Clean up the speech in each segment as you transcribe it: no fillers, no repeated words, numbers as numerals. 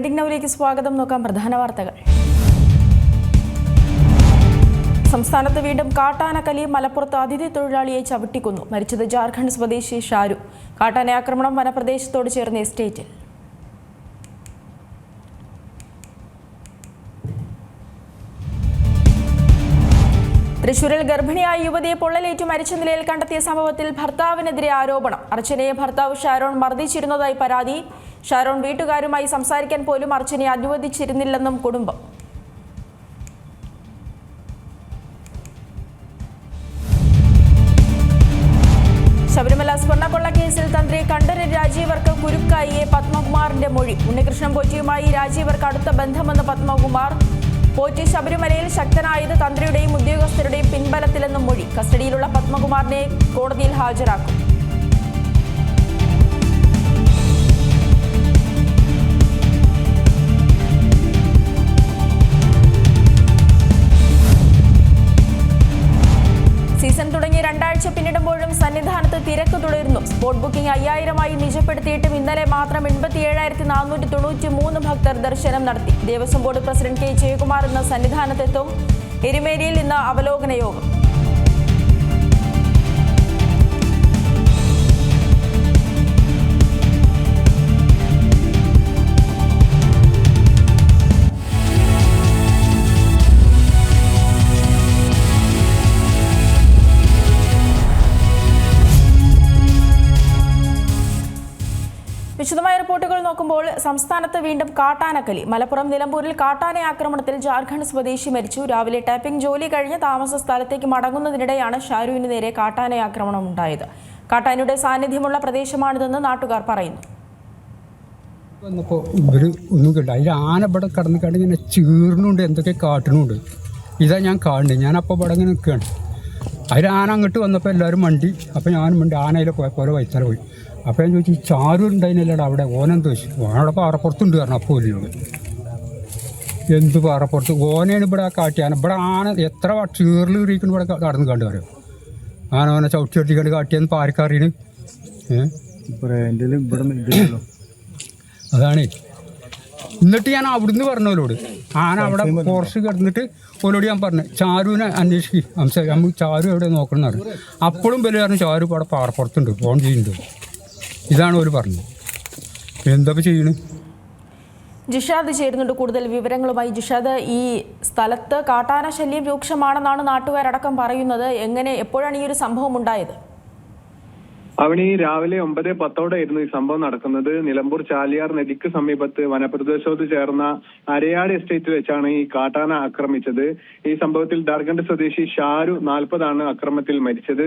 Trending നൗവിലേക്ക് സ്വാഗതം. നോക്കാം പ്രധാന വാർത്തകൾ. സംസ്ഥാനത്ത് വീണ്ടും കാട്ടാനക്കലി. മലപ്പുറത്ത് അതിഥി തൊഴിലാളിയെ ചവിട്ടിക്കൊന്നു. മരിച്ചത് ജാർഖണ്ഡ് സ്വദേശി ഷാരു. കാട്ടാന ആക്രമണം വനപ്രദേശത്തോട് ചേർന്ന എസ്റ്റേറ്റിൽ. തൃശൂരിൽ ഗർഭിണിയായ യുവതിയെ പൊള്ളലേറ്റു മരിച്ച നിലയിൽ കണ്ടെത്തിയ സംഭവത്തിൽ ഭർത്താവിനെതിരെ ആരോപണം. അർച്ചനയെ ഭർത്താവ് ഷാരോൺ മർദ്ദിച്ചിരുന്നതായി പരാതി. ഷാരോൺ വീട്ടുകാരുമായി സംസാരിക്കാൻ പോലും അർച്ചനയെ അനുവദിച്ചിരുന്നില്ലെന്നും കുടുംബം. ശബരിമല സ്വർണ്ണക്കൊള്ള കേസിൽ തന്ത്രി കണ്ഠരര് രാജീവർക്ക് കുരുക്കായി പത്മകുമാറിന്റെ മൊഴി. ഉണ്ണികൃഷ്ണൻ പോറ്റിയുമായി രാജീവർക്ക് അടുത്ത ബന്ധമെന്ന് പത്മകുമാർ. പോറ്റി ശബരിമലയിൽ ശക്തനായത് തന്ത്രിയുടെയും ഉദ്യോഗസ്ഥരുടെയും പിൻബലത്തിലെന്നും മൊഴി. കസ്റ്റഡിയിലുള്ള പത്മകുമാറിനെ കോടതിയിൽ ഹാജരാക്കും. സീസൺ തുടങ്ങി 2 ആഴ്ച പിന്നിടുമ്പോഴും സന്നിധാനത്ത് തിരക്ക് തുടരുന്നു. സ്പോട്ട് ബുക്കിംഗ് 5000-ആയി നിജപ്പെടുത്തിയിട്ടും ഇന്നലെ മാത്രം 87,493 ഭക്തർ ദർശനം നടത്തി. Devaswom board president K Jayakumar ഇന്ന് സന്നിധാനത്തെത്തും. എരുമേലിയിൽ ഇന്ന് അവലോകന യോഗം. വിശദമായ റിപ്പോർട്ടുകൾ നോക്കുമ്പോൾ സംസ്ഥാനത്ത് വീണ്ടും കാട്ടാനക്കലി. മലപ്പുറം നിലമ്പൂരിൽ കാട്ടാന ആക്രമണത്തിൽ ജാർഖണ്ഡ് സ്വദേശി മരിച്ചു. രാവിലെ ടാപ്പിംഗ് ജോലി കഴിഞ്ഞ് താമസ സ്ഥലത്തേക്ക് മടങ്ങുന്നതിനിടെയാണ് ഷാരുവിന് നേരെ കാട്ടാന ആക്രമണം ഉണ്ടായത്. കാട്ടാനയുടെ സാന്നിധ്യമുള്ള പ്രദേശമാണിതെന്ന് നാട്ടുകാർ പറയുന്നു. ഒന്നും കേട്ടോ, അതിൽ ആന ഇവിടെ കടന്നു കണ്ട് ഇങ്ങനെ ചീർന്നുണ്ട്, എന്തൊക്കെ കാട്ടണുണ്ട്. ഇതാ ഞാൻ കാണുന്നത്. ഞാൻ അപ്പോൾ ഇവിടെ ഇങ്ങനെ നിൽക്കുകയാണ്. അതിൽ ആന അങ്ങോട്ട് വന്നപ്പോൾ എല്ലാവരും മണ്ടി. അപ്പോൾ ഞാനും മണ്ടി. ആനയിലെ പോയപ്പോലെ വൈത്താല പോയി. അപ്പോൾ ഞാൻ ചോദിച്ചു, ചാരു ഉണ്ടായിരുന്നില്ലടാ അവിടെ? ഓനെന്ത് ചോദിച്ചു. ഓനവിടെ പാറപ്പുറത്തുണ്ട് കാരണം. അപ്പോൾ ഓലിനോട് എന്ത് പാറപ്പുറത്ത്? ഓനെയാണ് ഇവിടെ കാട്ടിയാന. ഇവിടെ ആന എത്ര ചീറിൽ കീറിയിട്ടുണ്ട് ഇവിടെ കടന്ന് കണ്ടു പറയും. ആന ഓനെ ചവിട്ടി ചവിട്ടിക്കണ്ട് കാട്ടിയെന്ന് പാരക്കറിയാണ്. അതാണ്. എന്നിട്ട് ഞാൻ അവിടുന്ന് പറഞ്ഞവരോട്, ആന അവിടെ ഫോറസ്റ്റ് കിടന്നിട്ട് ഓലോട് ഞാൻ പറഞ്ഞു, ചാരുവിനെ അന്വേഷിക്കും, നമുക്ക് ചാരു എവിടെ നോക്കണം എന്ന് പറഞ്ഞു. അപ്പോഴും വലിയ പറഞ്ഞു, ചാരു ഇവിടെ പാറപ്പുറത്തുണ്ട്, ഫോൺ ചെയ്യുന്നുണ്ട്. ഇതാണ് അവർ പറഞ്ഞത്. എന്താ ചെയ്യണ്? ജിഷാദ് ചേരുന്നുണ്ട് കൂടുതൽ വിവരങ്ങളുമായി. ജിഷാദ്, ഈ സ്ഥലത്ത് കാട്ടാന ശല്യം രൂക്ഷമാണെന്നാണ് നാട്ടുകാരടക്കം പറയുന്നത്. എപ്പോഴാണ് ഈ ഒരു സംഭവം ഉണ്ടായത്? അവന് രാവിലെ 9:10 ഈ സംഭവം നടക്കുന്നത്. നിലമ്പൂർ ചാലിയാർ നദിക്ക് സമീപത്ത് വനപ്രദേശത്തോട് ചേർന്ന അരയാട് എസ്റ്റേറ്റ് വെച്ചാണ് ഈ കാട്ടാന ആക്രമിച്ചത്. ഈ സംഭവത്തിൽ ജാർഖണ്ഡ് സ്വദേശി ഷാരു 40 അക്രമത്തിൽ മരിച്ചത്.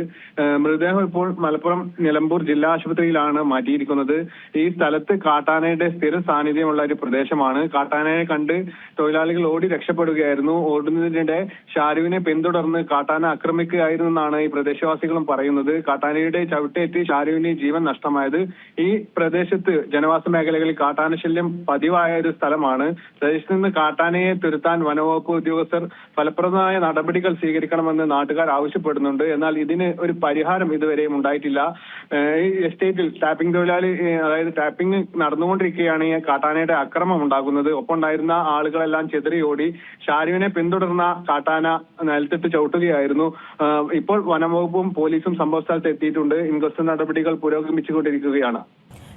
മൃതദേഹം ഇപ്പോൾ മലപ്പുറം നിലമ്പൂർ ജില്ലാ ആശുപത്രിയിലാണ് മാറ്റിയിരിക്കുന്നത്. ഈ സ്ഥലത്ത് കാട്ടാനയുടെ സ്ഥിര സാന്നിധ്യമുള്ള ഒരു പ്രദേശമാണ്. കാട്ടാനയെ കണ്ട് തൊഴിലാളികൾ ഓടി രക്ഷപ്പെടുകയായിരുന്നു. ഓടുന്നതിനിടെ ഷാരുവിനെ പിന്തുടർന്ന് കാട്ടാന ആക്രമിക്കുകയായിരുന്നു എന്നാണ് ഈ പ്രദേശവാസികളും പറയുന്നത്. കാട്ടാനയുടെ ചവിട്ടേറ്റ് ഷാരുവിന് ജീവൻ നഷ്ടമായത്. ഈ പ്രദേശത്ത് ജനവാസ മേഖലകളിൽ കാട്ടാനശല്യം പതിവായ ഒരു സ്ഥലമാണ്. പ്രദേശത്ത് നിന്ന് കാട്ടാനയെ തുരത്താൻ വനവകുപ്പ് ഉദ്യോഗസ്ഥർ ഫലപ്രദമായ നടപടികൾ സ്വീകരിക്കണമെന്ന് നാട്ടുകാർ ആവശ്യപ്പെടുന്നുണ്ട്. എന്നാൽ ഇതിന് ഒരു പരിഹാരം ഇതുവരെയും ഉണ്ടായിട്ടില്ല. ഈ എസ്റ്റേറ്റിൽ ടാപ്പിംഗ് തൊഴിലാളി, അതായത് ടാപ്പിംഗ് നടന്നുകൊണ്ടിരിക്കുകയാണ് ഈ കാട്ടാനയുടെ ആക്രമണം ഉണ്ടാകുന്നത്. ഒപ്പം ഉണ്ടായിരുന്ന ആളുകളെല്ലാം ചെതറിയോടി. ഷാരുവിനെ പിന്തുടർന്ന കാട്ടാന നിലത്തിട്ട് ചവിട്ടുകയായിരുന്നു. ഇപ്പോൾ വനംവകുപ്പും പോലീസും സംഭവസ്ഥലത്ത് എത്തിയിട്ടുണ്ട്. ഇൻക്വസ്റ്റ് നടപടികൾ പുരോഗമിച്ചുകൊണ്ടിരിക്കുകയാണ്.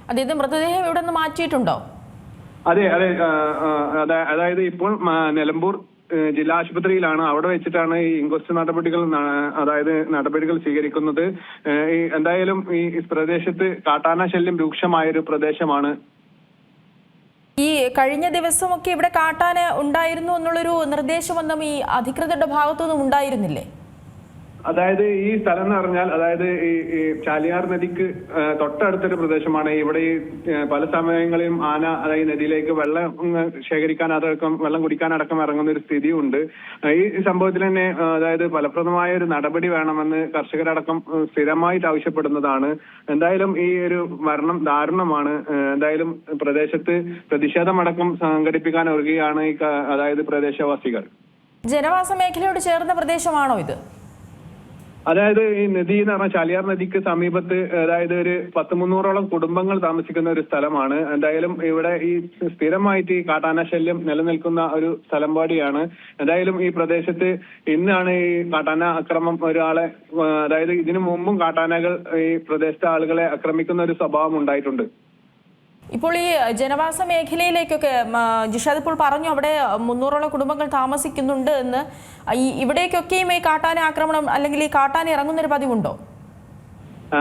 അതായത് മൃതദേഹം ഇവിടെ നിന്ന് മാറ്റിയിട്ടുണ്ടോ? അതെ, അതായത് ഇപ്പോൾ നിലമ്പൂർ ജില്ലാ ആശുപത്രിയിലാണ്. അവിടെ വെച്ചിട്ടാണ് ഈ ഇൻക്വസ്റ്റ് നടപടികൾ സ്വീകരിക്കുന്നത്. എന്തായാലും ഈ പ്രദേശത്ത് കാട്ടാന ശല്യം രൂക്ഷമായൊരു പ്രദേശമാണ്. ഈ കഴിഞ്ഞ ദിവസമൊക്കെ ഇവിടെ കാട്ടാന ഉണ്ടായിരുന്നു എന്നുള്ളൊരു നിർദ്ദേശമൊന്നും ഈ അധികൃതരുടെ ഭാഗത്തുനിന്നും ഉണ്ടായിരുന്നില്ലേ? അതായത് ഈ സ്ഥലം എന്ന് പറഞ്ഞാൽ, അതായത് ഈ ചാലിയാർ നദിക്ക് തൊട്ടടുത്തൊരു പ്രദേശമാണ്. ഇവിടെ ഈ പല സമയങ്ങളിലും ആന, അതായത് നദിയിലേക്ക് വെള്ളം ശേഖരിക്കാൻ അടക്കം, വെള്ളം കുടിക്കാനടക്കം ഇറങ്ങുന്ന ഒരു സ്ഥിതിയുണ്ട്. ഈ സംഭവത്തിൽ തന്നെ അതായത് ഫലപ്രദമായ ഒരു നടപടി വേണമെന്ന് കർഷകരടക്കം സ്ഥിരമായിട്ട് ആവശ്യപ്പെടുന്നതാണ്. എന്തായാലും ഈ ഒരു മരണം ദാരുണമാണ്. എന്തായാലും പ്രദേശത്ത് പ്രതിഷേധമടക്കം സംഘടിപ്പിക്കാൻ ഒരുങ്ങുകയാണ് അതായത് പ്രദേശവാസികൾ. ജനവാസ മേഖലയോട് ചേർന്ന പ്രദേശമാണോ ഇത്? അതായത് ഈ നദി എന്ന് പറഞ്ഞാൽ ചാലിയാർ നദിക്ക് സമീപത്ത് അതായത് ഒരു 100-300ഓളം കുടുംബങ്ങൾ താമസിക്കുന്ന ഒരു സ്ഥലമാണ്. എന്തായാലും ഇവിടെ ഈ സ്ഥിരമായിട്ട് ഈ കാട്ടാന ശല്യം നിലനിൽക്കുന്ന ഒരു സ്ഥലം കൂടിയാണ്. എന്തായാലും ഈ പ്രദേശത്ത് ഇന്നാണ് ഈ കാട്ടാന ആക്രമണം ഒരാളെ, അതായത് ഇതിനു മുമ്പും കാട്ടാനകൾ ഈ പ്രദേശത്തെ ആളുകളെ ആക്രമിക്കുന്ന ഒരു സ്വഭാവം ഉണ്ടായിട്ടുണ്ട്. ഇപ്പോൾ ഈ ജനവാസ മേഖലയിലേക്കൊക്കെ ജിഷാദ് ഇപ്പോൾ പറഞ്ഞു അവിടെ 300ഓളം കുടുംബങ്ങൾ താമസിക്കുന്നുണ്ട് എന്ന്. ഇവിടേക്കൊക്കെയും ഈ കാട്ടാന ആക്രമണം അല്ലെങ്കിൽ ഈ കാട്ടാന ഇറങ്ങുന്നൊരു പതിവുണ്ടോ?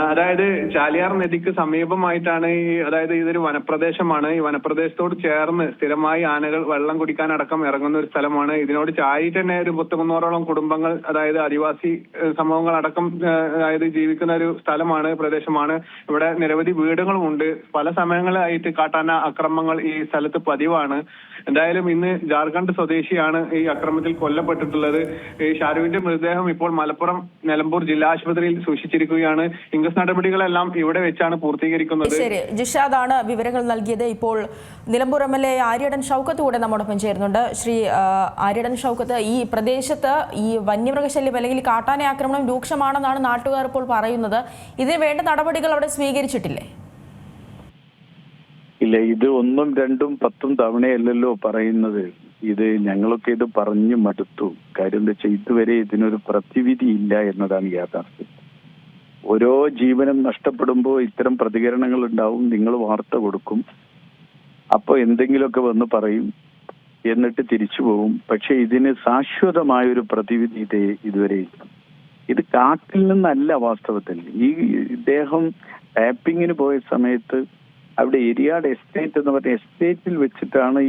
അതായത് ചാലിയാർ നദിക്ക് സമീപമായിട്ടാണ് അതായത് ഇതൊരു വനപ്രദേശമാണ്. ഈ വനപ്രദേശത്തോട് ചേർന്ന് സ്ഥിരമായി ആനകൾ വെള്ളം കുടിക്കാൻ അടക്കം ഇറങ്ങുന്ന ഒരു സ്ഥലമാണ്. ഇതിനോട് ചാരിയിട്ട് തന്നെ ഒരു 300-300ഓളം കുടുംബങ്ങൾ, അതായത് ആദിവാസി സമൂഹങ്ങൾ അടക്കം അതായത് ജീവിക്കുന്ന ഒരു സ്ഥലമാണ്, പ്രദേശമാണ്. ഇവിടെ നിരവധി വീടുകളുമുണ്ട്. പല സമയങ്ങളായിട്ട് കാട്ടാന ആക്രമണങ്ങൾ ഈ സ്ഥലത്ത് പതിവാണ്. എന്തായാലും ഇന്ന് ജാർഖണ്ഡ് സ്വദേശിയാണ് ഈ അക്രമത്തിൽ കൊല്ലപ്പെട്ടിട്ടുള്ളത്. ഈ ഷാരുവിന്റെ മൃതദേഹം ഇപ്പോൾ മലപ്പുറം നിലമ്പൂർ ജില്ലാ ആശുപത്രിയിൽ സൂക്ഷിച്ചിരിക്കുകയാണ്. ഇൻക്വസ്റ്റ് നടപടികളെല്ലാം ഇവിടെ വെച്ചാണ് പൂർത്തീകരിക്കുന്നത്. ശരി, ജിഷാദാണ് വിവരങ്ങൾ നൽകിയത്. ഇപ്പോൾ നിലമ്പൂർ MLA ആര്യടൻ ഷൗക്കത്ത് കൂടെ നമ്മോടൊപ്പം ചേരുന്നുണ്ട്. ശ്രീ ആര്യടൻ ഷൗക്കത്ത്, ഈ പ്രദേശത്ത് ഈ വന്യമൃഗശല്യം അല്ലെങ്കിൽ കാട്ടാന ആക്രമണം രൂക്ഷമാണെന്നാണ് നാട്ടുകാർ ഇപ്പോൾ പറയുന്നത്. ഇതിന് വേണ്ട നടപടികൾ അവിടെ സ്വീകരിച്ചിട്ടില്ലേ? ഇല്ല, ഇത് 1ഉം 2ഉം 10ഉം തവണയല്ലല്ലോ പറയുന്നത്. ഇത് ഞങ്ങളൊക്കെ ഇത് പറഞ്ഞു മടുത്തു. കാര്യം എന്താ വെച്ചാൽ ഇതുവരെ ഇതിനൊരു പ്രതിവിധി ഇല്ല എന്നതാണ് യാഥാർത്ഥ്യം. ഓരോ ജീവനും നഷ്ടപ്പെടുമ്പോൾ ഇത്തരം പ്രതികരണങ്ങൾ ഉണ്ടാവും. നിങ്ങൾ വാർത്ത കൊടുക്കും, അപ്പോൾ എന്തെങ്കിലുമൊക്കെ വന്ന് പറയും, എന്നിട്ട് തിരിച്ചു പോകും. പക്ഷെ ഇതിന് ശാശ്വതമായൊരു പ്രതിവിധി ഇതുവരെ ഇല്ല. ഇത് കാട്ടിൽ നിന്നല്ല വാസ്തവത്തിൽ. ഈ ഇദ്ദേഹം ടാപ്പിങ്ങിന് പോയ സമയത്ത് അവിടെ എരിയാട് എസ്റ്റേറ്റ് എന്ന് പറഞ്ഞ എസ്റ്റേറ്റിൽ വെച്ചിട്ടാണ്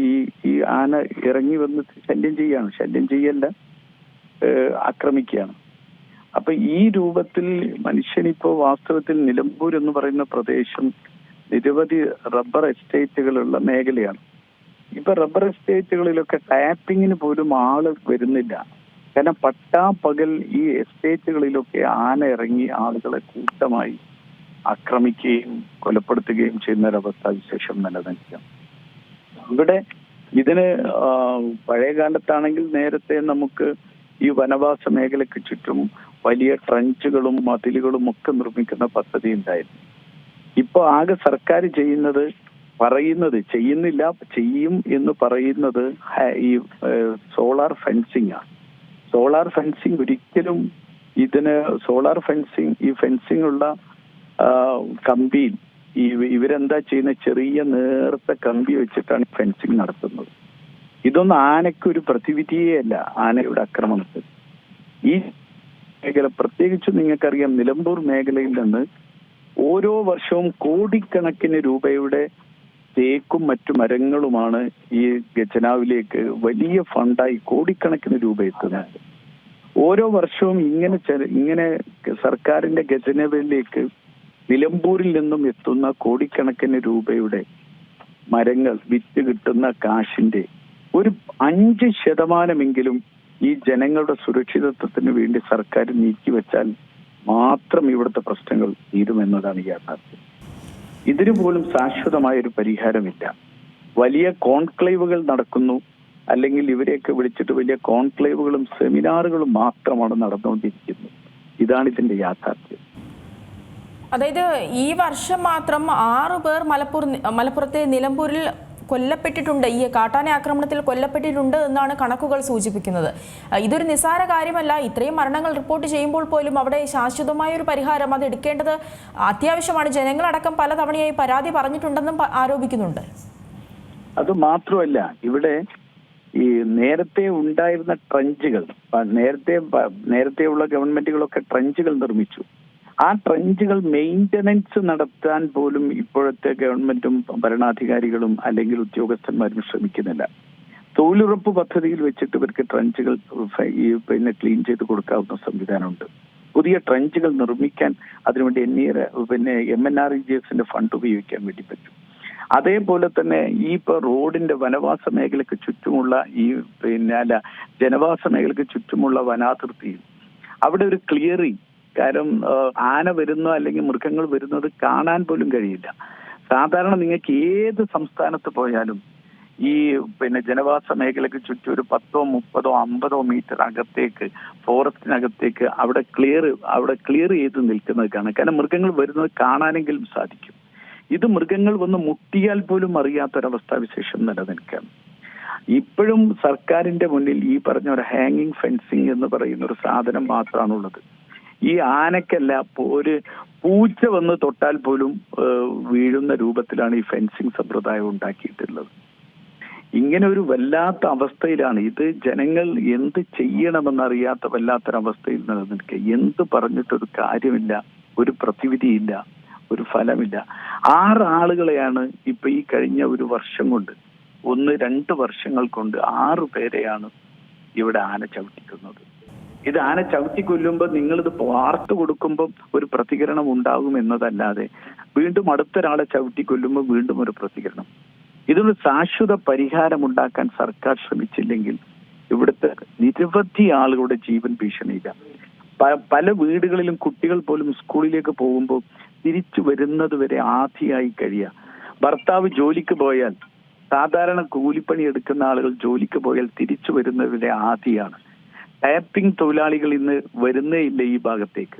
ഈ ആന ഇറങ്ങി വന്ന് ശല്യം ചെയ്യല്ല, ആക്രമിക്കുകയാണ്. അപ്പൊ ഈ രൂപത്തിൽ മനുഷ്യനിപ്പോ വാസ്തവത്തിൽ നിലമ്പൂർ എന്ന് പറയുന്ന പ്രദേശം നിരവധി റബ്ബർ എസ്റ്റേറ്റുകളുള്ള മേഖലയാണ്. ഇപ്പൊ റബ്ബർ എസ്റ്റേറ്റുകളിലൊക്കെ ടാപ്പിങ്ങിന് പോലും ആള് വരുന്നില്ല. കാരണം പട്ടാപ്പകൽ ഈ എസ്റ്റേറ്റുകളിലൊക്കെ ആന ഇറങ്ങി ആളുകളെ കൂട്ടമായി ആക്രമിക്കുകയും കൊലപ്പെടുത്തുകയും ചെയ്യുന്ന ഒരവസ്ഥ വിശേഷം നിലനിൽക്കാം. ഇവിടെ ഇതിന് പഴയ കാലത്താണെങ്കിൽ നേരത്തെ നമുക്ക് ഈ വനവാസ മേഖലയ്ക്ക് ചുറ്റും വലിയ ട്രഞ്ചുകളും മതിലുകളും ഒക്കെ നിർമ്മിക്കുന്ന പദ്ധതി ഉണ്ടായിരുന്നു. ഇപ്പൊ ആകെ സർക്കാർ ചെയ്യുന്നില്ല, ചെയ്യും എന്ന് പറയുന്നത് ഈ സോളാർ ഫെൻസിങ് ആണ്. സോളാർ ഫെൻസിങ് ഒരിക്കലും ഈ ഫെൻസിങ് ഉള്ള കമ്പിയിൽ ഇവരെന്താ ചെയ്യുന്ന ചെറിയ നേർത്ത കമ്പി വെച്ചിട്ടാണ് ഫെൻസിങ് നടത്തുന്നത്. ഇതൊന്നും ആനയ്ക്കൊരു പ്രതിവിധിയേ അല്ല ആനയുടെ ആക്രമണത്തിൽ. ഈ മേഖല പ്രത്യേകിച്ച് നിങ്ങൾക്കറിയാം, നിലമ്പൂർ മേഖലയിൽ നിന്ന് ഓരോ വർഷവും കോടിക്കണക്കിന് രൂപയുടെ തേക്കും മറ്റു മരങ്ങളുമാണ് ഈ ഖജനാവിലേക്ക് വലിയ ഫണ്ടായി കോടിക്കണക്കിന് രൂപ എത്തുന്നത്. ഓരോ വർഷവും ഇങ്ങനെ സർക്കാരിന്റെ ഖജനാവിലേക്ക് നിലമ്പൂരിൽ നിന്നും എത്തുന്ന കോടിക്കണക്കിന് രൂപയുടെ മരങ്ങൾ വിറ്റ് കിട്ടുന്ന കാശിന്റെ ഒരു 5% ഈ ജനങ്ങളുടെ സുരക്ഷിതത്വത്തിന് വേണ്ടി സർക്കാർ നീക്കിവെച്ചാൽ മാത്രം ഇവിടുത്തെ പ്രശ്നങ്ങൾ തീരുമെന്നതാണ് യാഥാർത്ഥ്യം. ഇതിനു പോലും ശാശ്വതമായ ഒരു പരിഹാരമില്ല. വലിയ കോൺക്ലേവുകൾ നടക്കുന്നു, അല്ലെങ്കിൽ ഇവരെയൊക്കെ വിളിച്ചിട്ട് വലിയ കോൺക്ലേവുകളും സെമിനാറുകളും മാത്രമാണ് നടന്നുകൊണ്ടിരിക്കുന്നത്. ഇതാണ് ഇതിന്റെ യാഥാർത്ഥ്യം. അതായത് ഈ വർഷം മാത്രം 6 പേർ മലപ്പുറത്തെ നിലമ്പൂരിൽ കൊല്ലപ്പെട്ടിട്ടുണ്ട്, ഈ കാട്ടാന ആക്രമണത്തിൽ കൊല്ലപ്പെട്ടിട്ടുണ്ട് എന്നാണ് കണക്കുകൾ സൂചിപ്പിക്കുന്നത്. ഇതൊരു നിസ്സാര കാര്യമല്ല. ഇത്രയും മരണങ്ങൾ റിപ്പോർട്ട് ചെയ്യുമ്പോൾ പോലും അവിടെ ശാശ്വതമായ ഒരു പരിഹാരം അത് എടുക്കേണ്ടത് അത്യാവശ്യമാണ്. ജനങ്ങളടക്കം പലതവണയായി പരാതി പറഞ്ഞിട്ടുണ്ടെന്നും ആരോപിക്കുന്നുണ്ട്. അത് മാത്രമല്ല, ഇവിടെ ഈ നേരത്തെ ഉണ്ടായിരുന്ന ട്രഞ്ചുകൾ, നേരത്തെയുള്ള ഗവൺമെന്റുകളൊക്കെ ട്രഞ്ചുകൾ നിർമ്മിച്ചു. ആ ട്രഞ്ചുകൾ മെയിൻ്റനൻസ് നടത്താൻ പോലും ഇപ്പോഴത്തെ ഗവൺമെന്റും ഭരണാധികാരികളും അല്ലെങ്കിൽ ഉദ്യോഗസ്ഥന്മാരും ശ്രമിക്കുന്നില്ല. തൊഴിലുറപ്പ് പദ്ധതിയിൽ വെച്ചിട്ട് ഇവർക്ക് ട്രഞ്ചുകൾ ക്ലീൻ ചെയ്ത് കൊടുക്കാവുന്ന സംവിധാനമുണ്ട്. പുതിയ ട്രഞ്ചുകൾ നിർമ്മിക്കാൻ അതിനുവേണ്ടി MNREGSന്റെ ഫണ്ട് ഉപയോഗിക്കാൻ വേണ്ടി പറ്റും. അതേപോലെ തന്നെ ഈ റോഡിന്റെ വനവാസ മേഖലയ്ക്ക് ചുറ്റുമുള്ള ജനവാസ മേഖലയ്ക്ക് ചുറ്റുമുള്ള വനാതിർത്തിയിൽ അവിടെ ഒരു ക്ലിയറിംഗ്, കാരണം ആന വരുന്നോ അല്ലെങ്കിൽ മൃഗങ്ങൾ വരുന്നത് കാണാൻ പോലും കഴിയില്ല. സാധാരണ നിങ്ങൾക്ക് ഏത് സംസ്ഥാനത്ത് പോയാലും ഈ ജനവാസ മേഖലയ്ക്ക് ചുറ്റും ഒരു 10, 30, 50 മീറ്റർ അകത്തേക്ക്, ഫോറസ്റ്റിനകത്തേക്ക് അവിടെ ക്ലിയർ ചെയ്ത് നിൽക്കുന്നത് കാണാം. കാരണം മൃഗങ്ങൾ വരുന്നത് കാണാനെങ്കിലും സാധിക്കും. ഇത് മൃഗങ്ങൾ വന്ന് മുട്ടിയാൽ പോലും അറിയാത്തൊരവസ്ഥാവിശേഷം നിലനിൽക്കുകയാണ്. ഇപ്പോഴും സർക്കാരിന്റെ മുന്നിൽ ഈ പറഞ്ഞ ഒരു ഹാങ്ങിങ് ഫെൻസിങ് എന്ന് പറയുന്ന ഒരു സാധനം മാത്രമാണുള്ളത്. ഈ ആനക്കല്ല, ഒരു പൂച്ച വന്ന് തൊട്ടാൽ പോലും വീഴുന്ന രൂപത്തിലാണ് ഈ ഫെൻസിങ് സമ്പ്രദായം ഉണ്ടാക്കിയിട്ടുള്ളത്. ഇങ്ങനെ ഒരു വല്ലാത്ത അവസ്ഥയിലാണ് ഇത്. ജനങ്ങൾ എന്ത് ചെയ്യണമെന്നറിയാത്ത വല്ലാത്തൊരവസ്ഥയിൽ നിലനിൽക്കുക. എന്ത് പറഞ്ഞിട്ടൊരു കാര്യമില്ല, ഒരു പ്രതിവിധിയില്ല, ഒരു ഫലമില്ല. 6 ആളുകളെയാണ് ഇപ്പൊ ഈ കഴിഞ്ഞ ഒരു വർഷം കൊണ്ട്, 1-2 വർഷങ്ങൾ കൊണ്ട് 6 പേരെയാണ് ഇവിടെ ആന ചവിട്ടിക്കുന്നത്. ഇത് ആന ചവിട്ടി കൊല്ലുമ്പോൾ നിങ്ങളിത് വാർത്ത കൊടുക്കുമ്പോൾ ഒരു പ്രതികരണം ഉണ്ടാകും എന്നതല്ലാതെ വീണ്ടും അടുത്തൊരാളെ ചവിട്ടി കൊല്ലുമ്പോൾ വീണ്ടും ഒരു പ്രതികരണം. ഇതിന് ശാശ്വത പരിഹാരം ഉണ്ടാക്കാൻ സർക്കാർ ശ്രമിച്ചില്ലെങ്കിൽ ഇവിടുത്തെ നിരവധി ആളുകളുടെ ജീവൻ ഭീഷണിയില്ല. പല വീടുകളിലും കുട്ടികൾ പോലും സ്കൂളിലേക്ക് പോകുമ്പോൾ തിരിച്ചു വരുന്നത് വരെ ആധിയായി കഴിയുക. ഭർത്താവ് ജോലിക്ക് പോയാൽ, സാധാരണ കൂലിപ്പണി എടുക്കുന്ന ആളുകൾ ജോലിക്ക് പോയാൽ തിരിച്ചു വരുന്നവരെ ആധിയാണ്. ടാപ്പിംഗ് തൊഴിലാളികൾ ഇന്ന് വരുന്നേ ഇല്ല ഈ ഭാഗത്തേക്ക്.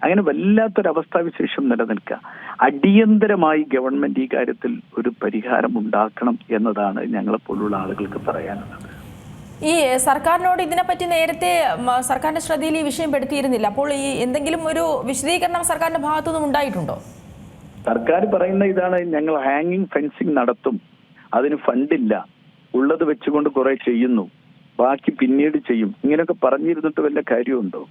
അങ്ങനെ വല്ലാത്തൊരവസ്ഥാവിശേഷം നിലനിൽക്കുക. അടിയന്തരമായി ഗവൺമെന്റ് ഈ കാര്യത്തിൽ ഒരു പരിഹാരം ഉണ്ടാക്കണം എന്നതാണ് ഞങ്ങളെപ്പോലുള്ള ആളുകൾക്ക് പറയാനുള്ളത്. ഈ സർക്കാരിനോട് ഇതിനെപ്പറ്റി നേരത്തെ സർക്കാരിന്റെ ശ്രദ്ധയിൽ ഈ വിഷയം പെടുത്തിയിരുന്നില്ല. അപ്പോൾ ഈ എന്തെങ്കിലും ഒരു വിശദീകരണം സർക്കാരിന്റെ ഭാഗത്തുനിന്നും ഉണ്ടായിട്ടുണ്ടോ? സർക്കാർ പറയുന്ന ഇതാണ്, ഞങ്ങൾ ഹാങ്ങിങ് ഫെൻസിങ് നടത്തും, അതിന് ഫണ്ടില്ല, ഉള്ളത് വെച്ചുകൊണ്ട് കുറെ ചെയ്യുന്നു, ബാക്കി പിന്നീട് ചെയ്യും, ഇങ്ങനെയൊക്കെ പറഞ്ഞിരുന്നിട്ട് വല്ല കാര്യമുണ്ടോ?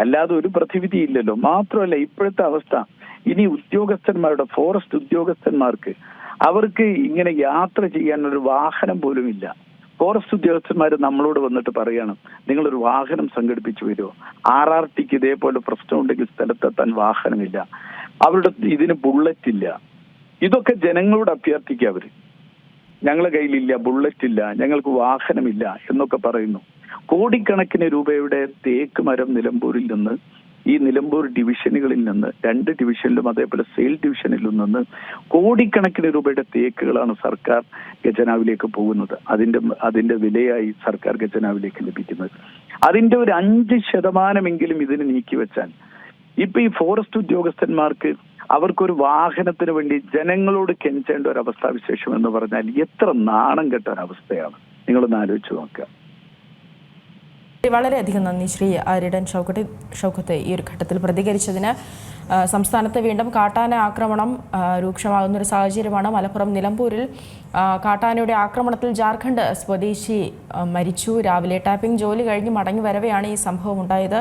അല്ലാതെ ഒരു പ്രതിവിധി ഇല്ലല്ലോ. മാത്രമല്ല ഇപ്പോഴത്തെ അവസ്ഥ, ഇനി ഉദ്യോഗസ്ഥന്മാരുടെ, ഫോറസ്റ്റ് ഉദ്യോഗസ്ഥന്മാർക്ക് അവർക്ക് ഇങ്ങനെ യാത്ര ചെയ്യാനൊരു വാഹനം പോലും ഇല്ല. ഫോറസ്റ്റ് ഉദ്യോഗസ്ഥന്മാർ നമ്മളോട് വന്നിട്ട് പറയണം, നിങ്ങളൊരു വാഹനം സംഘടിപ്പിച്ചു വരുമോ? RRTക്ക് ഇതേപോലെ പ്രശ്നം ഉണ്ടെങ്കിൽ സ്ഥലത്തെത്താൻ വാഹനമില്ല, അവരുടെ ഇതിന് ബുള്ളറ്റ് ഇല്ല. ഇതൊക്കെ ജനങ്ങളോട് അഭ്യർത്ഥിക്കുക. അവര് ഞങ്ങളുടെ കയ്യിലില്ല, ബുള്ളറ്റ് ഇല്ല, ഞങ്ങൾക്ക് വാഹനമില്ല എന്നൊക്കെ പറയുന്നു. കോടിക്കണക്കിന് രൂപയുടെ തേക്ക് മരം നിലമ്പൂരിൽ നിന്ന്, ഈ നിലമ്പൂർ ഡിവിഷനുകളിൽ നിന്ന്, 2 ഡിവിഷനിലും അതേപോലെ സെയിൽ ഡിവിഷനിലും നിന്ന് കോടിക്കണക്കിന് രൂപയുടെ തേക്കുകളാണ് സർക്കാർ ഖജനാവിലേക്ക് പോകുന്നത്. അതിന്റെ വിലയായി സർക്കാർ ഖജനാവിലേക്ക് ലഭിക്കുന്നത്. അതിന്റെ ഒരു 5% ഇതിന് നീക്കിവെച്ചാൽ, ഇപ്പൊ ഈ ഫോറസ്റ്റ് ഉദ്യോഗസ്ഥന്മാർക്ക് അവർക്കൊരു വാഹനത്തിന് വേണ്ടി ജനങ്ങളോട് കെഞ്ചേണ്ട ഒരു അവസ്ഥാവിശേഷം എന്ന് പറഞ്ഞാൽ എത്ര നാണം കെട്ട ഒരവസ്ഥയാണ്. നിങ്ങളൊന്ന് ആലോചിച്ച് നോക്കുക. വളരെയധികം നന്ദി ശ്രീ ആര്യടൻ ഷൗക്കത്ത് ഈ ഒരു ഘട്ടത്തിൽ പ്രതികരിച്ചതിന്. സംസ്ഥാനത്ത് വീണ്ടും കാട്ടാന ആക്രമണം രൂക്ഷമാകുന്നൊരു സാഹചര്യമാണ്. മലപ്പുറം നിലമ്പൂരിൽ കാട്ടാനയുടെ ആക്രമണത്തിൽ ജാർഖണ്ഡ് സ്വദേശി മരിച്ചു. രാവിലെ ടാപ്പിംഗ് ജോലി കഴിഞ്ഞ് മടങ്ങി വരവെയാണ് ഈ സംഭവം ഉണ്ടായത്.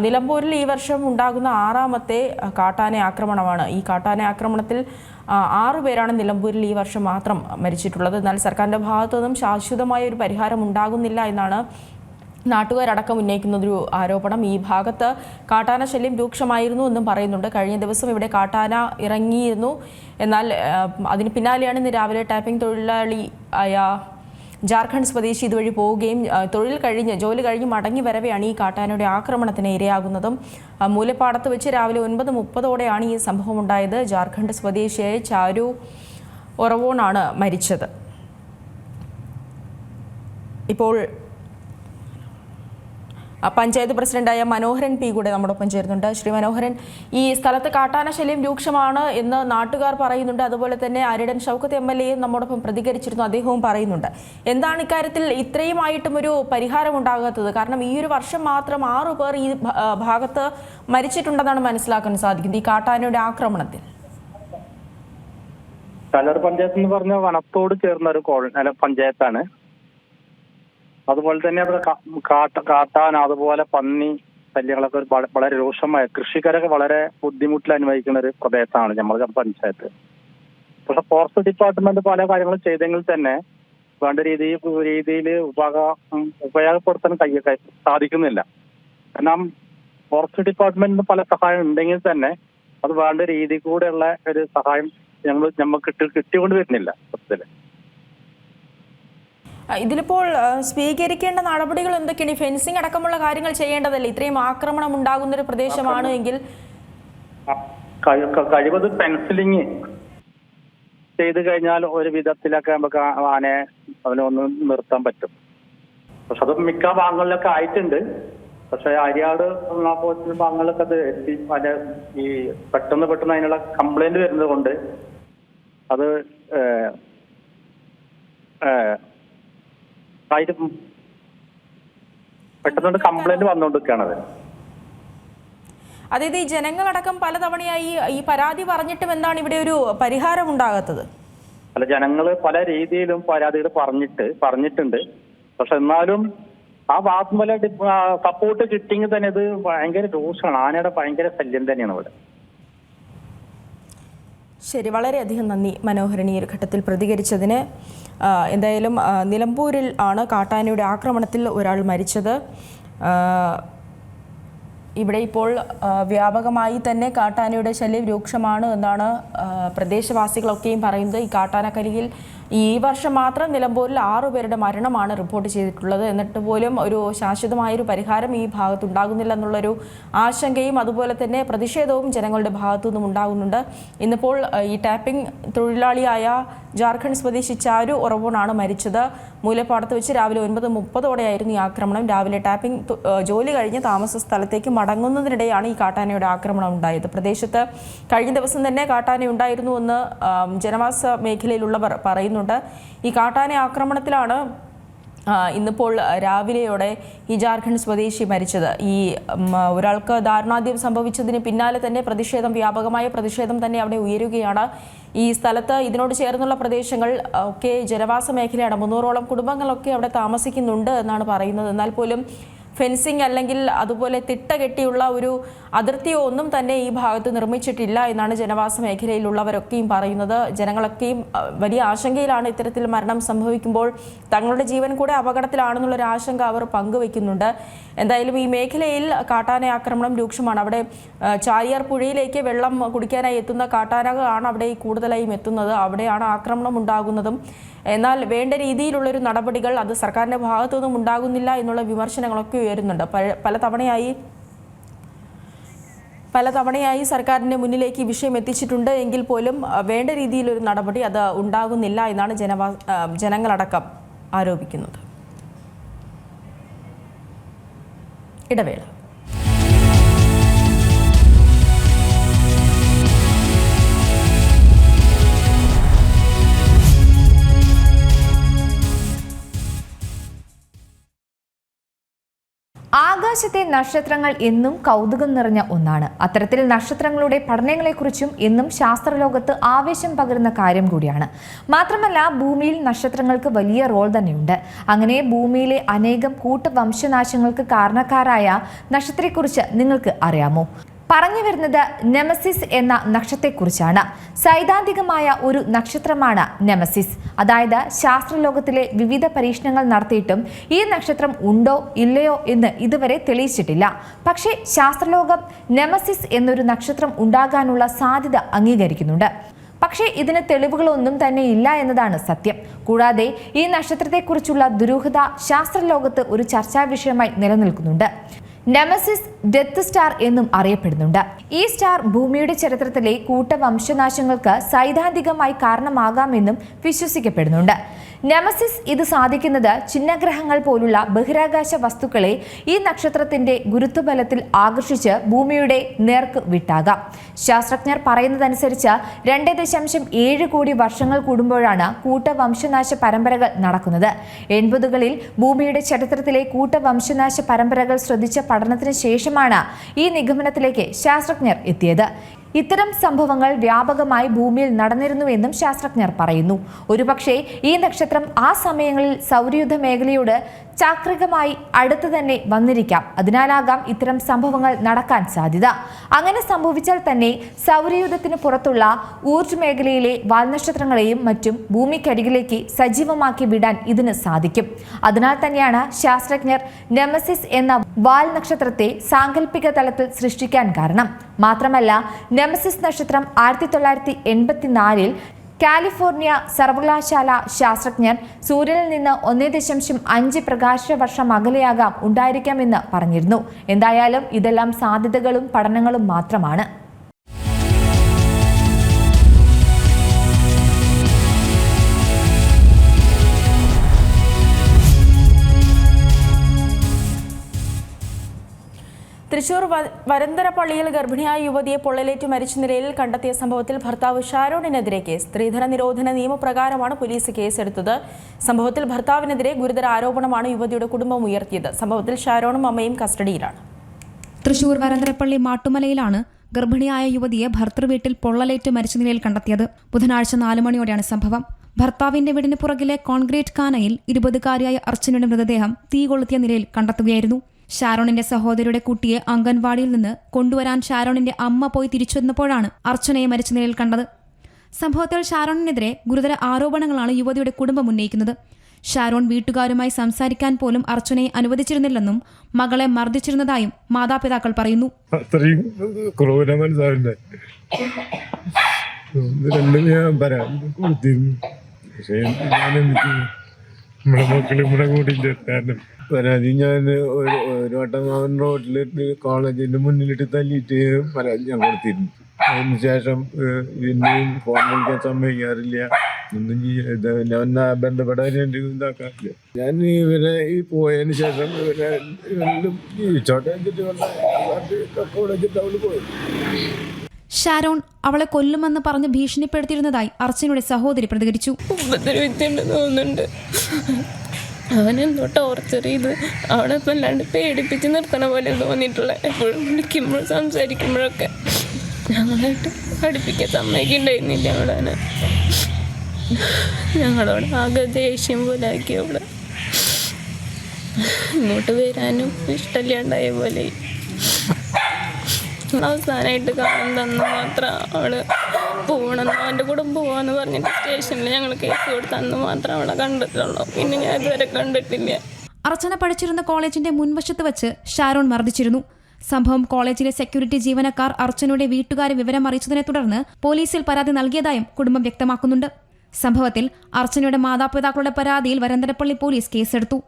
നിലമ്പൂരിൽ ഈ വർഷം ഉണ്ടാകുന്ന 6ാമത്തെ കാട്ടാന ആക്രമണമാണ്. ഈ കാട്ടാന ആക്രമണത്തിൽ 6 പേരാണ് നിലമ്പൂരിൽ ഈ വർഷം മാത്രം മരിച്ചിട്ടുള്ളത്. എന്നാൽ സർക്കാരിൻ്റെ ഭാഗത്തു നിന്നും ശാശ്വതമായ ഒരു പരിഹാരം ഉണ്ടാകുന്നില്ല എന്നാണ് നാട്ടുകാരടക്കം ഉന്നയിക്കുന്നൊരു ആരോപണം. ഈ ഭാഗത്ത് കാട്ടാന ശല്യം രൂക്ഷമായിരുന്നു എന്നും പറയുന്നുണ്ട്. കഴിഞ്ഞ ദിവസം ഇവിടെ കാട്ടാന ഇറങ്ങിയിരുന്നു. എന്നാൽ അതിന് പിന്നാലെയാണ് ഇന്ന് രാവിലെ ടാപ്പിംഗ് തൊഴിലാളി ആയ ജാർഖണ്ഡ് സ്വദേശി ഇതുവഴി പോവുകയും ജോലി കഴിഞ്ഞ് മടങ്ങി വരവെയാണ് ഈ കാട്ടാനയുടെ ആക്രമണത്തിന് ഇരയാകുന്നതും. മൂലപ്പാടത്ത് വെച്ച് രാവിലെ 9:30 ഈ സംഭവം ഉണ്ടായത്. ജാർഖണ്ഡ് സ്വദേശിയായ ചാരു ഒറവോണാണ് മരിച്ചത്. ഇപ്പോൾ പഞ്ചായത്ത് പ്രസിഡന്റായ മനോഹരൻ പി കൂടെ നമ്മോടൊപ്പം ചേരുന്നുണ്ട്. ശ്രീ മനോഹരൻ, ഈ സ്ഥലത്ത് കാട്ടാന ശല്യം രൂക്ഷമാണ് എന്ന് നാട്ടുകാർ പറയുന്നുണ്ട്. അതുപോലെ തന്നെ ആര്യടൻ ഷൗക്കത്ത് MLA നമ്മോടൊപ്പം പ്രതികരിച്ചിരുന്നു, അദ്ദേഹവും പറയുന്നുണ്ട്. എന്താണ് ഇക്കാര്യത്തിൽ ഇത്രയുമായിട്ടും ഒരു പരിഹാരം ഉണ്ടാകാത്തത്? കാരണം ഈ ഒരു വർഷം മാത്രം 6 പേർ ഈ ഭാഗത്ത് മരിച്ചിട്ടുണ്ടെന്നാണ് മനസ്സിലാക്കാൻ സാധിക്കുന്നത് ഈ കാട്ടാനയുടെ ആക്രമണത്തിൽ. കല്ലർ പഞ്ചായത്ത് എന്ന് പറഞ്ഞ വനത്തോട് ചേർന്ന ഒരു പഞ്ചായത്താണ്. അതുപോലെ തന്നെ അവിടെ കാട്ടാന, അതുപോലെ പന്നി ശല്യങ്ങളൊക്കെ വളരെ രൂക്ഷമായ, കൃഷിക്കാരൊക്കെ വളരെ ബുദ്ധിമുട്ടിൽ അനുഭവിക്കുന്ന ഒരു പ്രദേശമാണ് നമ്മുടെ പഞ്ചായത്ത്. പക്ഷെ ഫോറസ്റ്റ് ഡിപ്പാർട്ട്മെന്റ് പല കാര്യങ്ങളും ചെയ്തെങ്കിൽ തന്നെ വേണ്ട രീതിയിൽ ഉപയോഗപ്പെടുത്താൻ സാധിക്കുന്നില്ല. കാരണം ഫോറസ്റ്റ് ഡിപ്പാർട്ട്മെന്റിന് പല സഹായം ഉണ്ടെങ്കിൽ തന്നെ അത് വേണ്ട രീതി കൂടെയുള്ള ഒരു സഹായം നമുക്ക് കിട്ടിക്കൊണ്ട് വരുന്നില്ല സത്യത്തില്. ഇതിലിപ്പോൾ സ്വീകരിക്കേണ്ട നടപടികൾ എന്തൊക്കെയാണ്? ഫെൻസിങ് അടക്കമുള്ള കാര്യങ്ങൾ ചെയ്യേണ്ടതല്ലേ? ഇത്രയും ആക്രമണം ഉണ്ടാകുന്ന ഒരു പ്രദേശമാണ് എങ്കിൽ കഴിവത് ചെയ്ത് കഴിഞ്ഞാൽ ഒരു വിധത്തിലൊക്കെ നമുക്ക് ആനയെ അവനൊന്ന് നിർത്താൻ പറ്റും. പക്ഷെ അത് മിക്ക ഭാഗങ്ങളിലൊക്കെ ആയിട്ടുണ്ട്. പക്ഷെ അരിയാട് പോലത്തെ ഭാഗങ്ങളിലൊക്കെ അത് അതിന്റെ ഈ പെട്ടെന്ന് അതിനുള്ള കംപ്ലൈന്റ് വരുന്നത് കൊണ്ട് അത് ആയിട്ട് പെട്ടെന്ന് കംപ്ലൈന്റ് വന്നുകൊണ്ടിരിക്കുകയാണത്. അതായത് ഈ ജനങ്ങളടക്കം പലതവണയായി ഈ പരാതി പറഞ്ഞിട്ടും എന്താണ് ഇവിടെ ഒരു പരിഹാരം ഉണ്ടാകാത്തത്? അല്ല, ജനങ്ങൾ പല രീതിയിലും പരാതികൾ പറഞ്ഞിട്ടുണ്ട്. പക്ഷെ എന്നാലും ആ ഭാഗത്തുമല്ല സപ്പോർട്ട് കിട്ടിയെങ്കിൽ തന്നെ ഇത് ഭയങ്കര ദോഷമാണ്. ആനയുടെ ഭയങ്കര ശല്യം തന്നെയാണ് ഇവിടെ. ശരി, വളരെയധികം നന്ദി മനോഹരൻ ഈ ഒരു ഘട്ടത്തിൽ പ്രതികരിച്ചതിന്. എന്തായാലും നിലമ്പൂരിൽ ആണ് കാട്ടാനയുടെ ആക്രമണത്തിൽ ഒരാൾ മരിച്ചത്. ഇവിടെ ഇപ്പോൾ വ്യാപകമായി തന്നെ കാട്ടാനയുടെ ശല്യം രൂക്ഷമാണ് എന്നാണ് പ്രദേശവാസികളൊക്കെയും പറയുന്നത്. ഈ കാട്ടാനക്കലിയിൽ ഈ വർഷം മാത്രം നിലമ്പൂരിൽ 6 പേരുടെ മരണമാണ് റിപ്പോർട്ട് ചെയ്തിട്ടുള്ളത്. എന്നിട്ട് പോലും ഒരു ശാശ്വതമായൊരു പരിഹാരം ഈ ഭാഗത്തുണ്ടാകുന്നില്ല എന്നുള്ളൊരു ആശങ്കയും അതുപോലെ തന്നെ പ്രതിഷേധവും ജനങ്ങളുടെ ഭാഗത്തു നിന്നും ഉണ്ടാകുന്നുണ്ട്. ഇന്നിപ്പോൾ ഈ ടാപ്പിംഗ് തൊഴിലാളിയായ ജാർഖണ്ഡ് സ്വദേശി ചാരു ഒറവോണാണ് മരിച്ചത്. മൂലപ്പാടത്ത് വെച്ച് രാവിലെ 9:30 ഈ ആക്രമണം. രാവിലെ ടാപ്പിംഗ് ജോലി കഴിഞ്ഞ് താമസ സ്ഥലത്തേക്ക് മടങ്ങുന്നതിനിടെയാണ് ഈ കാട്ടാനയുടെ ആക്രമണം ഉണ്ടായത്. പ്രദേശത്ത് കഴിഞ്ഞ ദിവസം തന്നെ കാട്ടാന ഉണ്ടായിരുന്നുവെന്ന് ജനവാസ മേഖലയിലുള്ളവർ പറയുന്നുണ്ട്. ഈ കാട്ടാന ആക്രമണത്തിലാണ് ഇന്നിപ്പോൾ രാവിലെയോടെ ഈ ജാർഖണ്ഡ് സ്വദേശി മരിച്ചത്. ഈ ഒരാൾക്ക് ദാരുണാന്ത്യം സംഭവിച്ചതിന് പിന്നാലെ തന്നെ വ്യാപകമായ പ്രതിഷേധം തന്നെ അവിടെ ഉയരുകയാണ്. ഈ സ്ഥലത്ത് ഇതിനോട് ചേർന്നുള്ള പ്രദേശങ്ങൾ ഒക്കെ ജനവാസ മേഖലയാണ്. 300ഓളം കുടുംബങ്ങളൊക്കെ അവിടെ താമസിക്കുന്നുണ്ട് എന്നാണ് പറയുന്നത്. എന്നാൽ പോലും ഫെൻസിങ് അല്ലെങ്കിൽ അതുപോലെ തിട്ട കെട്ടിയുള്ള ഒരു അതിർത്തിയോ ഒന്നും തന്നെ ഈ ഭാഗത്ത് നിർമ്മിച്ചിട്ടില്ല എന്നാണ് ജനവാസ മേഖലയിലുള്ളവരൊക്കെയും പറയുന്നത്. ജനങ്ങളൊക്കെയും വലിയ ആശങ്കയിലാണ്. ഇത്തരത്തിൽ മരണം സംഭവിക്കുമ്പോൾ തങ്ങളുടെ ജീവൻ കൂടെ അപകടത്തിലാണെന്നുള്ളൊരു ആശങ്ക അവർ പങ്കുവെക്കുന്നുണ്ട്. എന്തായാലും ഈ മേഖലയിൽ കാട്ടാന ആക്രമണം രൂക്ഷമാണ്. അവിടെ ചാലിയാർ പുഴയിലേക്ക് വെള്ളം കുടിക്കാനായി എത്തുന്ന കാട്ടാനകളാണ് അവിടെ കൂടുതലായും എത്തുന്നത്. അവിടെയാണ് ആക്രമണം ഉണ്ടാകുന്നതും. എന്നാൽ വേണ്ട രീതിയിലുള്ളൊരു നടപടികൾ അത് സർക്കാരിൻ്റെ ഭാഗത്തു നിന്നും ഉണ്ടാകുന്നില്ല എന്നുള്ള വിമർശനങ്ങളൊക്കെ ഉയരുന്നുണ്ട്. പലതവണയായി സർക്കാരിൻ്റെ മുന്നിലേക്ക് ഈ വിഷയം എത്തിച്ചിട്ടുണ്ട്. എങ്കിൽ പോലും വേണ്ട രീതിയിലൊരു നടപടി അത് ഉണ്ടാകുന്നില്ല എന്നാണ് ജനങ്ങളടക്കം ആരോപിക്കുന്നത്. ഇടവേള. ആകാശത്തെ നക്ഷത്രങ്ങൾ എന്നും കൗതുകം നിറഞ്ഞ ഒന്നാണ്. അത്തരത്തിൽ നക്ഷത്രങ്ങളുടെ പഠനങ്ങളെക്കുറിച്ചും എന്നും ശാസ്ത്രലോകത്ത് ആവേശം പകരുന്ന കാര്യം കൂടിയാണ്. മാത്രമല്ല, ഭൂമിയിൽ നക്ഷത്രങ്ങൾക്ക് വലിയ റോൾ തന്നെയുണ്ട്. അങ്ങനെ ഭൂമിയിലെ അനേകം കൂട്ടവംശനാശങ്ങൾക്ക് കാരണക്കാരായ നക്ഷത്രത്തെക്കുറിച്ച് നിങ്ങൾക്ക് അറിയാമോ? പറഞ്ഞു വരുന്നത് നെമസിസ് എന്ന നക്ഷത്രത്തെക്കുറിച്ചാണ്. സൈദ്ധാന്തികമായ ഒരു നക്ഷത്രമാണ് നെമസിസ്. അതായത് ശാസ്ത്രലോകത്തിലെ വിവിധ പരീക്ഷണങ്ങൾ നടത്തിയിട്ടും ഈ നക്ഷത്രം ഉണ്ടോ ഇല്ലയോ എന്ന് ഇതുവരെ തെളിയിച്ചിട്ടില്ല. പക്ഷേ ശാസ്ത്രലോകം നെമസിസ് എന്നൊരു നക്ഷത്രം ഉണ്ടാകാനുള്ള സാധ്യത അംഗീകരിക്കുന്നുണ്ട്. പക്ഷേ ഇതിന് തെളിവുകളൊന്നും തന്നെ ഇല്ല എന്നതാണ് സത്യം. കൂടാതെ ഈ നക്ഷത്രത്തെക്കുറിച്ചുള്ള ദുരൂഹത ശാസ്ത്രലോകത്ത് ഒരു ചർച്ചാ വിഷയമായി നിലനിൽക്കുന്നുണ്ട്. നെമസിസ് ഡെത്ത് സ്റ്റാർ എന്നും അറിയപ്പെടുന്നുണ്ട്. ഈ സ്റ്റാർ ഭൂമിയുടെ ചരിത്രത്തിലെ കൂട്ടവംശനാശങ്ങൾക്ക് സൈദ്ധാന്തികമായി കാരണമാകാമെന്നും വിശ്വസിക്കപ്പെടുന്നുണ്ട്. നെമസിസ് ഇത് സാധിക്കുന്നത് ചിഹ്നഗ്രഹങ്ങൾ പോലുള്ള ബഹിരാകാശ വസ്തുക്കളെ ഈ നക്ഷത്രത്തിന്റെ ഗുരുത്വബലത്തിൽ ആകർഷിച്ച് ഭൂമിയുടെ നേർക്ക് വിട്ടാകാം. ശാസ്ത്രജ്ഞർ പറയുന്നതനുസരിച്ച് 2.7 കോടി വർഷങ്ങൾ കൂടുമ്പോഴാണ് കൂട്ടവംശനാശ പരമ്പരകൾ നടക്കുന്നത്. 80കളിൽ ഭൂമിയുടെ ചരിത്രത്തിലെ കൂട്ടവംശനാശ പരമ്പരകൾ ശ്രദ്ധിച്ച പഠനത്തിന് ശേഷമാണ് ഈ നിഗമനത്തിലേക്ക് ശാസ്ത്രജ്ഞർ എത്തിയത്. ഇത്തരം സംഭവങ്ങൾ വ്യാപകമായി ഭൂമിയിൽ നടന്നിരുന്നുവെന്നും ശാസ്ത്രജ്ഞർ പറയുന്നു. ഒരുപക്ഷെ ഈ നക്ഷത്രം ആ സമയങ്ങളിൽ സൗരയൂഥ മേഖലയോട് ചാക്രികമായി അടുത്ത് തന്നെ വന്നിരിക്കാം. അതിനാലാകാം ഇത്തരം സംഭവങ്ങൾ നടക്കാൻ സാധ്യത. അങ്ങനെ സംഭവിച്ചാൽ തന്നെ സൗരയൂഥത്തിന് പുറത്തുള്ള ഊർജ്ജ മേഖലയിലെ വാൽനക്ഷത്രങ്ങളെയും മറ്റും ഭൂമിക്കരികിലേക്ക് സജീവമാക്കി വിടാൻ ഇതിന് സാധിക്കും. അതിനാൽ തന്നെയാണ് ശാസ്ത്രജ്ഞർ നെമസിസ് എന്ന വാൽ നക്ഷത്രത്തെ സാങ്കല്പിക തലത്തിൽ സൃഷ്ടിക്കാൻ കാരണം. മാത്രമല്ല, നെമസിസ് നക്ഷത്രം 1984 കാലിഫോർണിയ സർവകലാശാല ശാസ്ത്രജ്ഞർ സൂര്യനിൽ നിന്ന് 1.5 പ്രകാശ വർഷം അകലെയാകാം ഉണ്ടായിരിക്കാമെന്ന് പറഞ്ഞിരുന്നു. എന്തായാലും ഇതെല്ലാം സാധ്യതകളും പഠനങ്ങളും മാത്രമാണ്. തൃശൂർ വരന്തരപ്പള്ളിയിൽ ഗർഭിണിയായ യുവതിയെ പൊള്ളലേറ്റ് മരിച്ച നിലയിൽ കണ്ടെത്തിയ സംഭവത്തിൽ ഭർത്താവ് ഷാരോണിനെതിരെ കേസ്. സ്ത്രീധന നിരോധന നിയമപ്രകാരമാണ് പോലീസ് കേസെടുത്തത്. സംഭവത്തിൽ ഭർത്താവിനെതിരെ ഗുരുതര ആരോപണമാണ് യുവതിയുടെ കുടുംബം ഉയർത്തിയത്. സംഭവത്തിൽ ഷാരോണും അമ്മയും കസ്റ്റഡിയിലാണ്. തൃശൂർ വരന്തരപ്പള്ളി മാട്ടുമലയിലാണ് ഗർഭിണിയായ യുവതിയെ ഭർത്തൃവീട്ടിൽ പൊള്ളലേറ്റ് മരിച്ച നിലയിൽ കണ്ടെത്തിയത്. ബുധനാഴ്ച 4 മണിയോടെയാണ് സംഭവം. ഭർത്താവിന്റെ വീടിന് പുറകിലെ കോൺക്രീറ്റ് കാനയിൽ 20-കാരിയായ അർച്ചനയുടെ മൃതദേഹം തീ കൊളുത്തിയ നിലയിൽ കണ്ടെത്തുകയായിരുന്നു. ഷാരോണിന്റെ സഹോദരിയുടെ കുട്ടിയെ അംഗൻവാടിയിൽ നിന്ന് കൊണ്ടുവരാൻ ഷാരോണിന്റെ അമ്മ പോയി തിരിച്ചുവന്നപ്പോഴാണ് അർച്ചനയെ മരിച്ച നിലയിൽ കണ്ടത്. സംഭവത്തിൽ ഷാരോണിനെതിരെ ഗുരുതര ആരോപണങ്ങളാണ് യുവതിയുടെ കുടുംബം ഉന്നയിക്കുന്നത്. ഷാരോൺ വീട്ടുകാരുമായി സംസാരിക്കാൻ പോലും അർച്ചനയെ അനുവദിച്ചിരുന്നില്ലെന്നും മകളെ മർദ്ദിച്ചിരുന്നതായും മാതാപിതാക്കൾ പറയുന്നു. അത്രയും ക്രൂര മനസ്സാവില്ലേ ഞാൻ പറയാൻ കൊടുത്തിരുന്നു. പക്ഷേ ഞാനെന്ത് നമ്മുടെ മക്കൾ ഇവിടെ കൂടിയില്ല. കാരണം പരാതി ഞാൻ ഒരു വട്ടം അവൻ റോഡിലിട്ട് കോളേജിന്റെ മുന്നിലിട്ട് തല്ലിയിട്ട് പരാതി ഞാൻ കൊടുത്തിരുന്നു. അതിനുശേഷം പിന്നെയും ഫോൺ വിളിക്കാൻ സമ്മതിക്കാറില്ല, ഒന്നും ഞാൻ ബന്ധപ്പെടാൻ ഇതാക്കാറില്ല. ഞാൻ ഇവരെ ഈ പോയതിന് ശേഷം ഇവരെ ജീവിച്ചോട്ടെ വെച്ചിട്ട് അവള് പോയി. ഷാരോൺ അവളെ കൊല്ലുമെന്ന് പറഞ്ഞ് ഭീഷണിപ്പെടുത്തിയിരുന്നതായി അർച്ചനയുടെ സഹോദരി പ്രതികരിച്ചു. തോന്നുന്നുണ്ട് അവനെന്തോ ടോർച്ചർ ചെയ്ത് അവളെ വല്ലാണ്ട് പേടിപ്പിച്ച് നിർത്തണ പോലെ തോന്നിയിട്ടുള്ള. എപ്പോഴും വിളിക്കുമ്പോഴും സംസാരിക്കുമ്പോഴൊക്കെ ഞങ്ങളായിട്ട് അടുപ്പിക്കാൻ സമ്മതിക്കുന്നുണ്ടായിരുന്നില്ല. അവളെ ഞങ്ങളോട് ആകെ ദേഷ്യം പോലെ ആക്കി. അവളെ ഇങ്ങോട്ട് വരാനും ഇഷ്ടമില്ലാണ്ടായ പോലെ. അവസാനമായിട്ട് കാണുന്ന മാത്രം അവള് പോകണമെന്ന് അവൻ്റെ കൂടെ പോവാന്ന് പറഞ്ഞിട്ട് സ്റ്റേഷനിൽ ഞങ്ങൾ കേസ് കൊടുത്ത് അന്ന് മാത്രം അവളെ കണ്ടിട്ടുള്ളൂ. പിന്നെ ഞാൻ ഇതുവരെ കണ്ടിട്ടില്ല. അർച്ചന പഠിച്ചിരുന്ന കോളേജിന്റെ മുൻവശത്ത് വെച്ച് ഷാരോൺ മർദ്ദിച്ചിരുന്നു. സംഭവം കോളേജിലെ സെക്യൂരിറ്റി ജീവനക്കാർ അർച്ചനയുടെ വീട്ടുകാരെ വിവരം അറിയിച്ചതിനെ തുടർന്ന് പോലീസിൽ പരാതി നൽകിയതായും കുടുംബം വ്യക്തമാക്കുന്നുണ്ട്. സംഭവത്തിൽ അർച്ചനയുടെ മാതാപിതാക്കളുടെ പരാതിയിൽ വരന്തരപ്പള്ളി പോലീസ് കേസെടുത്തു.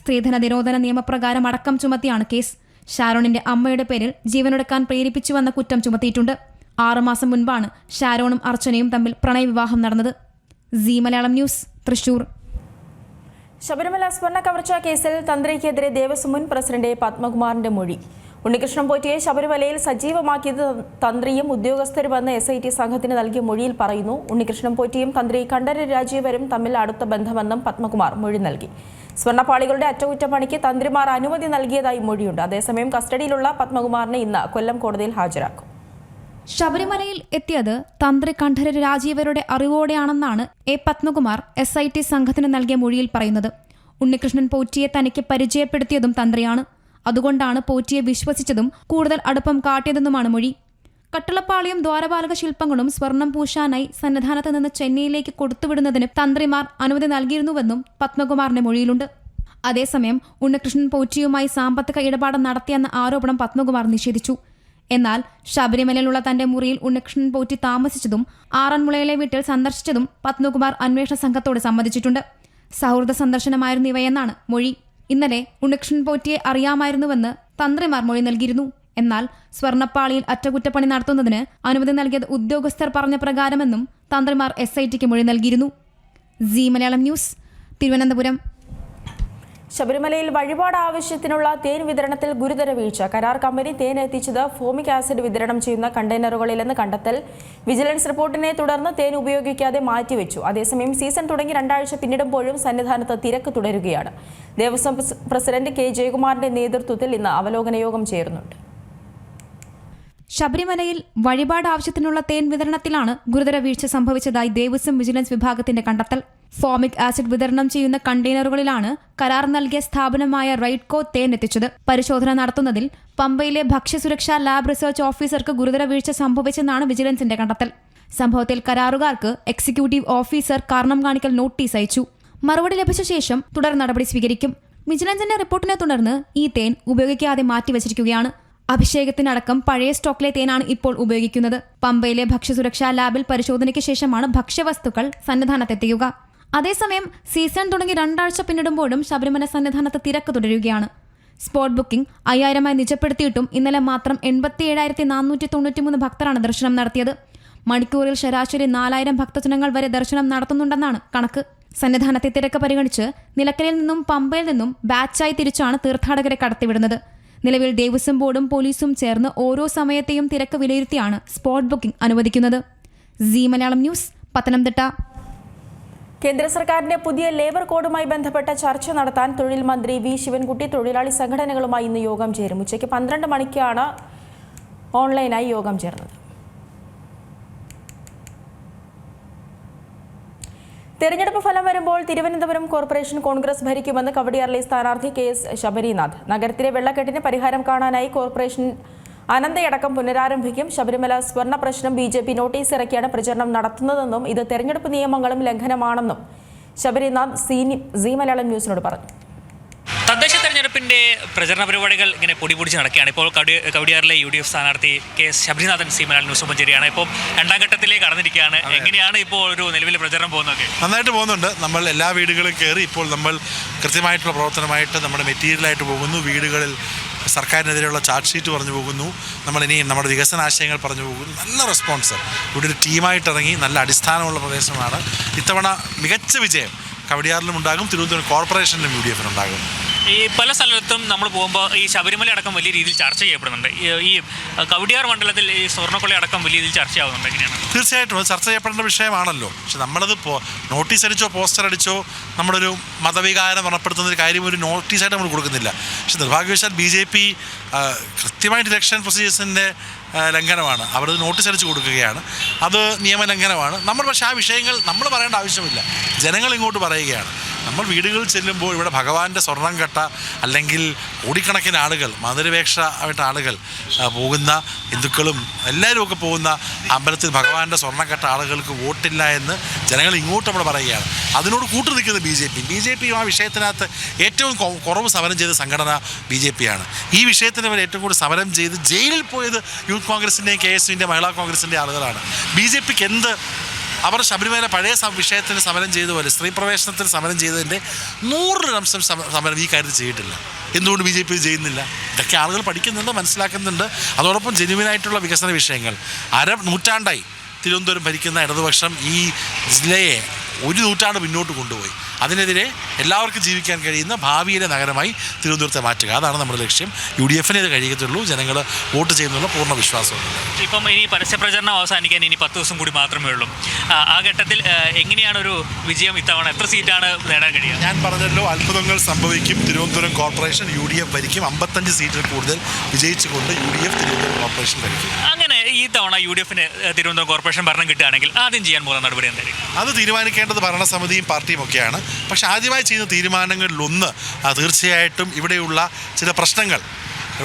സ്ത്രീധന നിരോധന നിയമപ്രകാരം അടക്കം ചുമത്തിയാണ് കേസ്. ഷാരോണിന്റെ അമ്മയുടെ പേരിൽ ജീവനൊടുക്കാൻ പ്രേരിപ്പിച്ചുവെന്ന കുറ്റം ചുമത്തിയിട്ടുണ്ട്. 6 മാസം മുൻപാണ് ഷാരോണും അർച്ചനയും തമ്മിൽ പ്രണയവിവാഹം നടന്നത്. C Malayalam news, Thrissur. ശബരിമല സ്വർണ്ണ കവർച്ചാ കേസിൽ തന്ത്രിക്കെതിരെ ദേവസ്വം മുൻ പ്രസിഡന്റ് പത്മകുമാറിന്റെ മൊഴി. ഉണ്ണികൃഷ്ണൻ പോറ്റിയെ ശബരിമലയിൽ സജീവമാക്കിയത് തന്ത്രിയും ഉദ്യോഗസ്ഥരുമെന്ന് SIT സംഘത്തിന് നൽകിയ മൊഴിയിൽ പറയുന്നു. ഉണ്ണികൃഷ്ണൻ പോറ്റിയും തന്ത്രി കണ്ഠരര് രാജീവരും തമ്മിൽ അടുത്ത ബന്ധമെന്നും പത്മകുമാർ മൊഴി നൽകി. സ്വർണ്ണപ്പാളികളുടെ അറ്റകുറ്റപ്പണിക്ക് തന്ത്രിമാർ അനുമതി നൽകിയതായി മൊഴിയുണ്ട്. അതേസമയം കസ്റ്റഡിയിലുള്ള പത്മകുമാറിനെ ഇന്ന് കൊല്ലം കോടതിയിൽ ഹാജരാക്കും. ശബരിമലയിൽ എത്തിയത് തന്ത്രി കണ്ഠരര് രാജീവരുടെ അറിവോടെയാണെന്നാണ് പത്മകുമാർ SIT സംഘത്തിന് നൽകിയ മൊഴിയിൽ പറയുന്നത്. ഉണ്ണികൃഷ്ണൻ പോറ്റിയെ തനിക്ക് പരിചയപ്പെടുത്തിയതും തന്ത്രിയാണ്. അതുകൊണ്ടാണ് പോറ്റിയെ വിശ്വസിച്ചതും കൂടുതൽ അടുപ്പം കാട്ടിയതെന്നുമാണ് മൊഴി. കട്ടളപ്പാളിയും ദ്വാരപാലക ശില്പങ്ങളും സ്വർണം പൂശാനായി സന്നിധാനത്ത് നിന്ന് ചെന്നൈയിലേക്ക് കൊടുത്തുവിടുന്നതിന് തന്ത്രിമാർ അനുമതി നൽകിയിരുന്നുവെന്നും പത്മകുമാറിന്റെ മൊഴിയിലുണ്ട്. അതേസമയം ഉണ്ണികൃഷ്ണൻ പോറ്റിയുമായി സാമ്പത്തിക ഇടപാട് നടത്തിയെന്ന ആരോപണം പത്മകുമാർ നിഷേധിച്ചു. എന്നാൽ ശബരിമലയിലുള്ള തന്റെ മുറിയിൽ ഉണ്ണികൃഷ്ണൻ പോറ്റി താമസിച്ചതും ആറന്മുളയിലെ വീട്ടിൽ സന്ദർശിച്ചതും പത്മകുമാർ അന്വേഷണ സംഘത്തോട് സമ്മതിച്ചിട്ടുണ്ട്. സൗഹൃദ സന്ദർശനമായിരുന്നു ഇവയെന്നാണ് മൊഴി. ഇന്നലെ ഉണ്ണികൃഷ്ണൻ പോറ്റിയെ അറിയാമായിരുന്നുവെന്ന് തന്ത്രിമാർ മൊഴി നൽകിയിരുന്നു. എന്നാൽ സ്വർണ്ണപ്പാളിയിൽ അറ്റകുറ്റപ്പണി നടത്തുന്നതിന് അനുമതി നൽകിയത് ഉദ്യോഗസ്ഥർ പറഞ്ഞ പ്രകാരമെന്നും തന്ത്രിമാർ SITക്ക് മൊഴി നൽകിയിരുന്നു. C Malayalam news, Thiruvananthapuram. ശബരിമലയിൽ വഴിപാട് ആവശ്യത്തിനുള്ള തേൻ വിതരണത്തിൽ ഗുരുതര വീഴ്ച. കരാർ കമ്പനി തേൻ എത്തിച്ചത് ഫോമിക് ആസിഡ് വിതരണം ചെയ്യുന്ന കണ്ടെയ്നറുകളിലെന്ന് കണ്ടെത്തൽ. വിജിലൻസ് റിപ്പോർട്ടിനെ തുടർന്ന് തേൻ ഉപയോഗിക്കാതെ മാറ്റിവെച്ചു. അതേസമയം സീസൺ തുടങ്ങി 2 ആഴ്ച പിന്നിടുമ്പോഴും സന്നിധാനത്ത് തിരക്ക് തുടരുകയാണ്. ദേവസ്വം പ്രസിഡന്റ് K ജയകുമാറിന്റെ നേതൃത്വത്തിൽ ഇന്ന് അവലോകന യോഗം ചേരുന്നുണ്ട്. ശബരിമലയിൽ വഴിപാട് ആവശ്യത്തിനുള്ള തേൻ വിതരണത്തിലാണ് ഗുരുതര വീഴ്ച സംഭവിച്ചതായി ദേവസ്വം വിജിലൻസ് വിഭാഗത്തിന്റെ കണ്ടെത്തൽ. ഫോമിക് ആസിഡ് വിതരണം ചെയ്യുന്ന കണ്ടെയ്നറുകളിലാണ് കരാർ നൽകിയ സ്ഥാപനമായ റൈഡ്കോ തേൻ എത്തിച്ചത്. പരിശോധന നടത്തുന്നതിൽ പമ്പയിലെ ഭക്ഷ്യസുരക്ഷാ ലാബ് റിസർച്ച് ഓഫീസർക്ക് ഗുരുതര വീഴ്ച സംഭവിച്ചെന്നാണ് വിജിലൻസിന്റെ കണ്ടെത്തൽ. സംഭവത്തിൽ കരാറുകാർക്ക് എക്സിക്യൂട്ടീവ് ഓഫീസർ കാരണം കാണിക്കൽ നോട്ടീസ് അയച്ചു. മറുപടി ലഭിച്ച ശേഷം തുടർ നടപടി സ്വീകരിക്കും. വിജിലൻസിന്റെ റിപ്പോർട്ടിനെ തുടർന്ന് ഈ തേൻ ഉപയോഗിക്കാതെ മാറ്റിവച്ചിരിക്കുകയാണ്. അഭിഷേകത്തിനടക്കം പഴയ സ്റ്റോക്കിലെ തേനാണ് ഇപ്പോൾ ഉപയോഗിക്കുന്നത്. പമ്പയിലെ ഭക്ഷ്യസുരക്ഷാ ലാബിൽ പരിശോധനയ്ക്ക് ശേഷമാണ് ഭക്ഷ്യവസ്തുക്കൾ സന്നിധാനത്തെത്തിക്കുക. അതേസമയം സീസൺ തുടങ്ങി 2 ആഴ്ച പിന്നിടുമ്പോഴും ശബരിമല സന്നിധാനത്ത് തിരക്ക് തുടരുകയാണ്. സ്പോട്ട് ബുക്കിംഗ് 5000 നിജപ്പെടുത്തിയിട്ടും ഇന്നലെ മാത്രം 87,493 ഭക്തരാണ് ദർശനം നടത്തിയത്. മണിക്കൂറിൽ ശരാശരി 4000 ഭക്തജനങ്ങൾ വരെ ദർശനം നടത്തുന്നുണ്ടെന്നാണ് കണക്ക്. സന്നിധാനത്തെ തിരക്ക് പരിഗണിച്ച് നിലക്കലിൽ നിന്നും പമ്പയിൽ നിന്നും ബാച്ചായി തിരിച്ചാണ് തീർത്ഥാടകരെ കടത്തിവിടുന്നത്. നിലവിൽ ദേവസ്വം ബോർഡും പോലീസും ചേർന്ന് ഓരോ സമയത്തെയും തിരക്ക് വിലയിരുത്തിയാണ് സ്പോട്ട് ബുക്കിംഗ് അനുവദിക്കുന്നത്. C Malayalam news, Pathanamthitta. കേന്ദ്ര സർക്കാരിന്റെ പുതിയ ലേബർ കോഡുമായി ബന്ധപ്പെട്ട ചർച്ച നടത്താൻ തൊഴിൽ മന്ത്രി വി ശിവൻകുട്ടി തൊഴിലാളി സംഘടനകളുമായി ഇന്ന് യോഗം ചേരും. ഉച്ചയ്ക്ക് 12 മണിക്കാണ് ഓൺലൈനായി യോഗം ചേർന്നത്. തെരഞ്ഞെടുപ്പ് ഫലം വരുമ്പോൾ തിരുവനന്തപുരം കോർപ്പറേഷൻ കോൺഗ്രസ് ഭരിക്കുമെന്ന് കവടിയാറിലെ സ്ഥാനാർത്ഥി KS ശബരിനാഥ്. നഗരത്തിലെ വെള്ളക്കെട്ടിന് പരിഹാരം കാണാനായി കോർപ്പറേഷൻ അനന്തയടക്കം പുനരാരംഭിക്കും. ശബരിമല സ്വർണ്ണ പ്രശ്നം BJP നോട്ടീസ് ഇറക്കിയാണ് പ്രചരണം നടത്തുന്നതെന്നും ഇത് തെരഞ്ഞെടുപ്പ് നിയമങ്ങളും ലംഘനമാണെന്നും ശബരിനാഥ് സി മലയാളം ന്യൂസിനോട് പറഞ്ഞു. തദ്ദേശ തെരഞ്ഞെടുപ്പിന്റെ പ്രചരണ പരിപാടികൾ ഇങ്ങനെ പൊടിപൊടിച്ച് നടക്കുകയാണ്. ഇപ്പോൾ കവടിയാറിലെ UDF സ്ഥാനാർത്ഥി KS Sabarinathan C Malayalam news മഞ്ചേരിയാണ്. ഇപ്പോൾ 2ാം ഘട്ടത്തിലേക്ക് കടന്നിരിക്കുകയാണ്. എങ്ങനെയാണ് ഇപ്പോൾ ഒരു നിലവിലെ പ്രചരണം പോകുന്നത്? നന്നായിട്ട് പോകുന്നുണ്ട്. നമ്മൾ എല്ലാ വീടുകളും കയറി ഇപ്പോൾ നമ്മൾ കൃത്യമായിട്ടുള്ള പ്രവർത്തനമായിട്ട് നമ്മുടെ മെറ്റീരിയലായിട്ട് പോകുന്നു. വീടുകളിൽ സർക്കാരിനെതിരെയുള്ള ചാർജ് ഷീറ്റ് പറഞ്ഞു പോകുന്നു. നമ്മളിനിയും നമ്മുടെ വികസനാശയങ്ങൾ പറഞ്ഞു പോകുന്നു. നല്ല റെസ്പോൺസ്. ഇവിടെ ഒരു ടീമായിട്ട് ഇറങ്ങി നല്ല അടിസ്ഥാനമുള്ള പ്രദേശമാണ്. ഇത്തവണ മികച്ച വിജയം കവടിയാറിലും ഉണ്ടാകും, തിരുവനന്തപുരം കോർപ്പറേഷനിലും UDF ഉണ്ടാകും. ഈ പല സ്ഥലത്തും നമ്മൾ പോകുമ്പോൾ ഈ ശബരിമല അടക്കം വലിയ രീതിയിൽ ചർച്ച ചെയ്യപ്പെടുന്നുണ്ട്. ഈ കവടിയാർ മണ്ഡലത്തിൽ ഈ സ്വർണ്ണക്കൊള്ള അടക്കം വലിയ രീതിയിൽ ചർച്ചയാവുന്നുണ്ട്. എങ്ങനെയാണ്? തീർച്ചയായിട്ടും അത് ചർച്ച ചെയ്യപ്പെടേണ്ട വിഷയമാണല്ലോ. പക്ഷെ നമ്മളത് നോട്ടീസ് അടിച്ചോ പോസ്റ്റർ അടിച്ചോ നമ്മുടെ ഒരു മതവികാരം ഉറപ്പെടുത്തുന്ന ഒരു കാര്യം ഒരു നോട്ടീസായിട്ട് നമ്മൾ കൊടുക്കുന്നില്ല. പക്ഷെ നിർഭാഗ്യവശാൽ BJP കൃത്യമായിട്ട് ഇലക്ഷൻ പ്രൊസീജിയേഴ്സിൻ്റെ ലംഘനമാണ്. അവരത് നോട്ടീസ് അടിച്ച് കൊടുക്കുകയാണ്. അത് നിയമലംഘനമാണ്. നമ്മൾ പക്ഷേ ആ വിഷയങ്ങൾ നമ്മൾ പറയേണ്ട ആവശ്യമില്ല, ജനങ്ങൾ ഇങ്ങോട്ട് പറയുകയാണ്. നമ്മൾ വീടുകളിൽ ചെല്ലുമ്പോൾ ഇവിടെ ഭഗവാന്റെ സ്വർണം കെട്ട അല്ലെങ്കിൽ കോടിക്കണക്കിന് ആളുകൾ മതനിരപേക്ഷമായിട്ട് ആളുകൾ പോകുന്ന ഹിന്ദുക്കളും എല്ലാവരും ഒക്കെ പോകുന്ന അമ്പലത്തിൽ ഭഗവാന്റെ സ്വർണം കെട്ട ആളുകൾക്ക് വോട്ടില്ല എന്ന് ജനങ്ങൾ ഇങ്ങോട്ട് നമ്മൾ പറയുകയാണ്. അതിനോട് കൂട്ടു നിൽക്കുന്ന BJP ആ വിഷയത്തിനകത്ത് ഏറ്റവും കുറവ് സമരം ചെയ്ത സംഘടന BJP ആണ്. ഈ വിഷയത്തിന് അവർ ഏറ്റവും കൂടുതൽ സമരം ചെയ്ത് ജയിലിൽ പോയത് യൂത്ത് കോൺഗ്രസിൻ്റെയും KSUവിൻ്റെയും മഹിളാ കോൺഗ്രസിൻ്റെയും ആളുകളാണ്. BJPക്ക് എന്ത് അവർ ശബരിമല പഴയ വിഷയത്തിന് സമരം ചെയ്തതുപോലെ സ്ത്രീ പ്രവേശനത്തിന് സമരം ചെയ്തതിൻ്റെ 100% സമരം ഈ കാര്യത്തിൽ ചെയ്തിട്ടില്ല. എന്തുകൊണ്ട് BJP ചെയ്യുന്നില്ല? ഇതൊക്കെ ആളുകൾ പഠിക്കുന്നുണ്ട്, മനസ്സിലാക്കുന്നുണ്ട്. അതോടൊപ്പം ജെന്യുവിനായിട്ടുള്ള വികസന വിഷയങ്ങൾ നൂറ്റാണ്ടായി തിരുവനന്തപുരം ഭരിക്കുന്ന ഇടതുപക്ഷം ഈ ജില്ലയെ 1 നൂറ്റാണ്ട് മുന്നോട്ട് കൊണ്ടുപോയി. അതിനെതിരെ എല്ലാവർക്കും ജീവിക്കാൻ കഴിയുന്ന ഭാവിയിലെ നഗരമായി തിരുവനന്തപുരത്തെ മാറ്റുക, അതാണ് നമ്മുടെ ലക്ഷ്യം. UDFനെ ഇത് കഴിയത്തുള്ളൂ. ജനങ്ങൾ വോട്ട് ചെയ്യുന്നുള്ള പൂർണ്ണ വിശ്വാസമുണ്ട്. ഇപ്പം ഇനി പരസ്യപ്രചരണം അവസാനിക്കാൻ ഇനി 10 ദിവസം കൂടി മാത്രമേ ഉള്ളൂ. ആ ഘട്ടത്തിൽ എങ്ങനെയാണ് ഒരു വിജയം ഇത്തവണ എത്ര സീറ്റാണ് നേടാൻ കഴിയുക? ഞാൻ പറഞ്ഞല്ലോ, അത്ഭുതങ്ങൾ സംഭവിക്കും. തിരുവനന്തപുരം കോർപ്പറേഷൻ UDF ഭരിക്കും. 55 സീറ്റിൽ കൂടുതൽ വിജയിച്ചുകൊണ്ട് UDF തിരുവനന്തപുരം കോർപ്പറേഷൻ ഭരിക്കും. അങ്ങനെ ഈ തവണ UDFന് തിരുവനന്തപുരം കോർപ്പറേഷൻ ഭരണം കിട്ടുകയാണെങ്കിൽ ആദ്യം ചെയ്യാൻ പോകുന്ന നടപടി എന്തായിരിക്കും? അത് തീരുമാനിക്കേണ്ടത് ഭരണസമിതിയും പാർട്ടിയും ഒക്കെയാണ്. പക്ഷേ ആദ്യമായി ചെയ്യുന്ന തീരുമാനങ്ങളിലൊന്ന് തീർച്ചയായിട്ടും ഇവിടെയുള്ള ചില പ്രശ്നങ്ങൾ,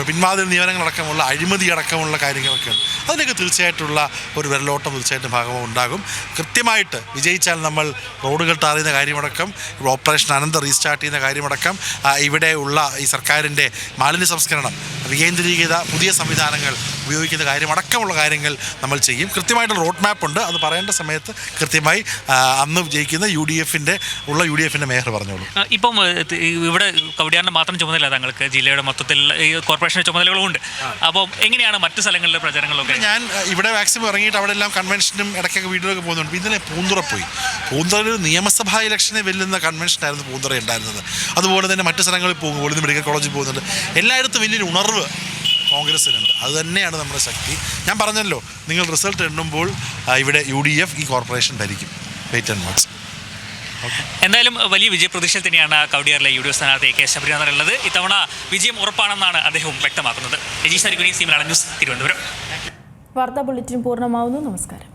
പിൻവാതിൽ നിയമനങ്ങളടക്കമുള്ള അഴിമതി അടക്കമുള്ള കാര്യങ്ങളൊക്കെ അതിനൊക്കെ തീർച്ചയായിട്ടുള്ള ഒരു വിരലോട്ടം തീർച്ചയായിട്ടും ഭാഗവും ഉണ്ടാകും. കൃത്യമായിട്ട് വിജയിച്ചാൽ നമ്മൾ റോഡുകൾ ടാറിയുന്ന കാര്യമടക്കം, ഓപ്പറേഷൻ അനന്ത റീസ്റ്റാർട്ട് ചെയ്യുന്ന കാര്യമടക്കം, ഇവിടെയുള്ള ഈ സർക്കാരിൻ്റെ മാലിന്യ സംസ്കരണം വികേന്ദ്രീകൃത പുതിയ സംവിധാനങ്ങൾ ഉപയോഗിക്കുന്ന കാര്യമടക്കമുള്ള കാര്യങ്ങൾ നമ്മൾ ചെയ്യും. കൃത്യമായിട്ടുള്ള റോഡ് മാപ്പ് ഉണ്ട്. അത് പറയേണ്ട സമയത്ത് കൃത്യമായി അന്ന് ജയിക്കുന്ന UDFൻ്റെ മേയർ പറഞ്ഞോളൂ. ഇപ്പം ഇവിടെ കവടിയാറിൻ്റെ മാത്രം ചുമതല തങ്ങൾക്ക് ജില്ലയുടെ മൊത്തത്തിൽ കോർപ്പറേഷൻ്റെ ചുമതലകളുമുണ്ട്. അപ്പോൾ എങ്ങനെയാണ് മറ്റു സ്ഥലങ്ങളിലെ പ്രചരണങ്ങളൊക്കെ? ഞാൻ ഇവിടെ മാക്സിമം ഇറങ്ങിയിട്ട് അവിടെ എല്ലാം കൺവെൻഷനും ഇടയ്ക്കൊക്കെ വീട്ടിലൊക്കെ പോകുന്നുണ്ട്. ഇന്നലെ പൂന്തുറ പോയി. പൂന്തുറയിൽ നിയമസഭാ ഇലക്ഷനെ വെല്ലുന്ന കൺവെൻഷനായിരുന്നു പൂന്തുറ ഉണ്ടായിരുന്നത്. അതുപോലെ തന്നെ മറ്റു സ്ഥലങ്ങളിൽ പോകുമ്പോൾ ഇന്ന് മെഡിക്കൽ കോളേജിൽ പോകുന്നുണ്ട്. എല്ലായിടത്തും വലിയൊരു ഉണർവ് കോൺഗ്രസിനുണ്ട്. അത് തന്നെയാണ് നമ്മുടെ ശക്തി. ഞാൻ പറഞ്ഞല്ലോ, നിങ്ങൾ റിസൾട്ട് എണ്ണുമ്പോൾ ഇവിടെ UDF ഈ കോർപ്പറേഷൻ ഭരിക്കും. Wait and watch. എന്തായാലും വലിയ വിജയപ്രതീക്ഷയിൽ തന്നെയാണ് കവടിയാറിലെ UDF സ്ഥാനാർത്ഥി KS ശബരിനാഥൻ ഉള്ളത്. ഇത്തവണ വിജയം ഉറപ്പാണെന്നാണ് അദ്ദേഹം വ്യക്തമാക്കുന്നത്. Rajeesh Arikkuni, C Malayalam news, Thiruvananthapuram. വാർത്താ ബുള്ളറ്റിൻ പൂർണ്ണമാവുന്നു. നമസ്കാരം.